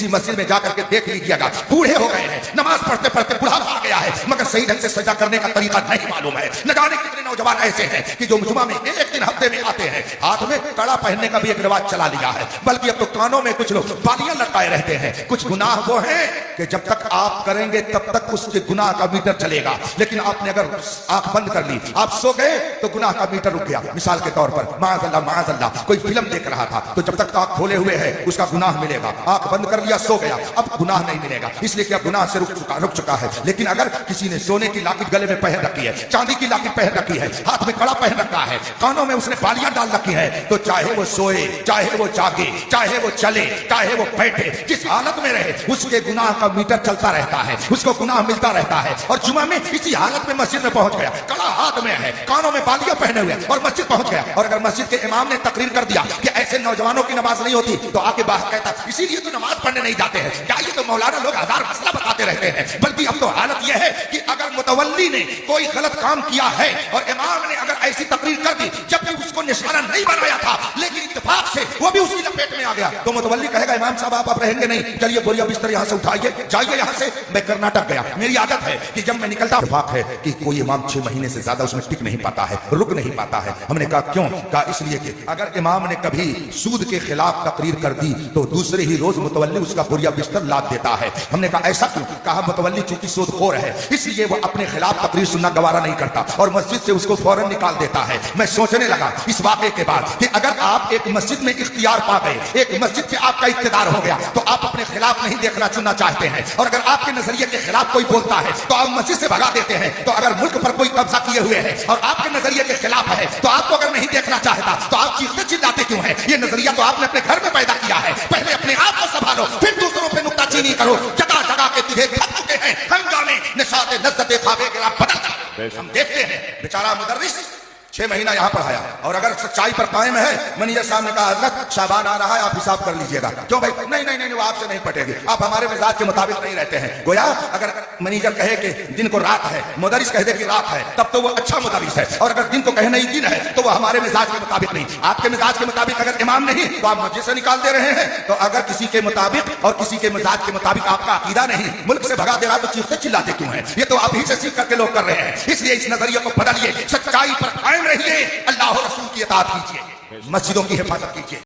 مسجد میں جا کر کے دیکھ لیجیے گا، بوڑھے ہو گئے ہیں، نماز پڑھتے پڑھتے بڑھاپا آ گیا ہے، مگر صحیح ڈھنگ سے سجدہ کرنے کا طریقہ نہیں معلوم ہے۔ نہ جانے کتنے نوجوان ایسے ہیں کہ جو جمعہ میں ایک دن ہفتے میں آتے ہیں، ہاتھ میں کڑا پہننے کا بھی ایک رواج چلا لیا ہے، بلکہ اب تو کانوں میں کچھ لوگ بالیاں لٹکائے رہتے ہیں۔ کچھ گناہ وہ ہیں کہ جب تک آپ کریں گے تب تک اس کے گناہ کا میٹر چلے گا، لیکن آپ نے اگر آنکھ بند کر لی، آپ سو گئے تو گناہ کا میٹر رک گیا۔ مثال کے طور پر معاذ اللہ کوئی فلم دیکھ رہا تھا تو جب تک آنکھ کھولے ہوئے ہے اس کا گناہ ملے گا، آنکھ بند کر لیا سو گیا، اب گناہ نہیں ملے گا، اس لیے کہ اب گناہ سے رک چکا ہے۔ لیکن اگر کسی نے سونے کی لاکٹ گلے میں پہن رکھی ہے، چاندی کی لاکٹ پہن رکھی ہے، ہاتھ میں کڑا پہن رکھا ہے، کانوں میں اس نے بالیاں ڈال رکھی ہے، تو چاہے وہ سوئے، چاہے وہ جاگے، چاہے وہ چلے، چاہے وہ بیٹھے، جس حالت میں رہے اس کے گناہ کا میٹر چلتا رہتا ہے، اس کو گناہ ملتا رہتا ہے۔ اور جمعہ میں اسی حالت میں مسجد میں پہنچ گیا، کڑا ہاتھ میں ہے، کانوں میں بالیاں پہنے ہوئے اور مسجد پہنچ گیا، اور اگر مسجد کے امام نے تقریر کر دیا کہ ایسے نوجوانوں کی نماز نہیں ہوتی تو آ کے باہر کہتا اسی لیے تو نماز پڑھنے نہیں جاتے ہیں، کیا یہ تو مولانا لوگ ہزار مسئلہ بتاتے رہتے ہیں۔ بلکہ اب تو حالت یہ ہے کہ اگر متولی نے کوئی غلط کام کیا ہے اور امام نے اگر ایسی تقریر کر دی جبکہ اس کو نشانہ نہیں بنایا تھا لیکن اتفاق سے وہ بھی اسی لپیٹ میں آ گیا، تو متولی کہے گا امام صاحب آپ رہیں گے نہیں، چلیے بوریا بستر یہاں سے اٹھائیے، جائیے یہاں سے، میں کرناٹک گیا، میری عادت ہے کہ جب میں نکلتا اتفاق ہے کہ کوئی امام 6 مہینے سے زیادہ اس میں ٹک نہیں پاتا ہے، رک نہیں پاتا ہے۔ ہم نے کہا کیوں؟ کہا اس لیے کہ اگر امام نے کبھی سود کے خلاف تقریر کر دی تو دوسرے ہی روز متولی اس کا بوریا بستر لاد دیتا ہے۔ ہم نے کہا ایسا کیوں؟ کہا متولی چونکہ سود خور ہے اس لیے وہ اپنے خلاف تقریر سننا گوارا نہیں کرتا اور مسجد سے اس کو فوراً نکال دیتا ہے۔ میں سوچنے لگا اس واقعے کے بعد کہ اگر آپ ایک مسجد میں اختیار پا گئے، ایک مسجد پہ آپ کا اقتدار ہو گیا تو آپ اپنے خلاف نہیں دیکھنا سننا چاہتے ہیں، اور اگر آپ کے نظریے کے خلاف کوئی بولتا ہے تو آپ مسجد سے بھگا دیتے ہیں۔ تو اگر ملک پر کوئی قبضہ کیے ہوئے ہے اور آپ کے نظریے کے خلاف ہے تو آپ کو اگر نہیں دیکھنا چاہتا تو آپ چیختے چلاتے کیوں ہیں؟ یہ نظریہ تو آپ نے اپنے گھر میں پیدا کیا ہے، پہلے اپنے آپ کو سنبھالو پھر دوسروں پہ نکتہ چینی کرو۔ جگہ جگہ کے تجھے تھک چکے ہیں ہنگامے، نشاط لذت خواب گرا بدل جا۔ ہم دیکھتے ہیں بیچارہ مدرس 6 مہینہ یہاں پڑھایا اور اگر سچائی پر قائم ہے، منیجر صاحب نے کہا حضرت شعبان آ رہا ہے آپ حساب کر لیجئے گا۔ کیوں بھائی؟ نہیں وہ آپ سے نہیں پٹے گی، آپ ہمارے مزاج کے مطابق نہیں رہتے ہیں۔ گویا اگر منیجر کہے کہ دن کو رات ہے، مدرس کہہ دے کہ رات ہے، تب تو وہ اچھا مدرس ہے، اور اگر دن کو کہے نہیں دن ہے تو وہ ہمارے مزاج کے مطابق نہیں۔ آپ کے مزاج کے مطابق اگر امام نہیں تو آپ مسجد سے نکال دے رہے ہیں، تو اگر کسی کے مطابق اور کسی کے مزاج کے مطابق آپ کا عقیدہ نہیں، ملک سے بھگا دے رہا تو چیختے چلاتے کیوں ہیں؟ یہ تو آپ ہی سے سیکھ کر کے لوگ کر رہے ہیں۔ اس لیے اس نظریے کو بدلیے، سچائی پر قائم رہیے، اللہ اور رسول کی اطاعت کیجیے، مسجدوں کی حفاظت کیجیے۔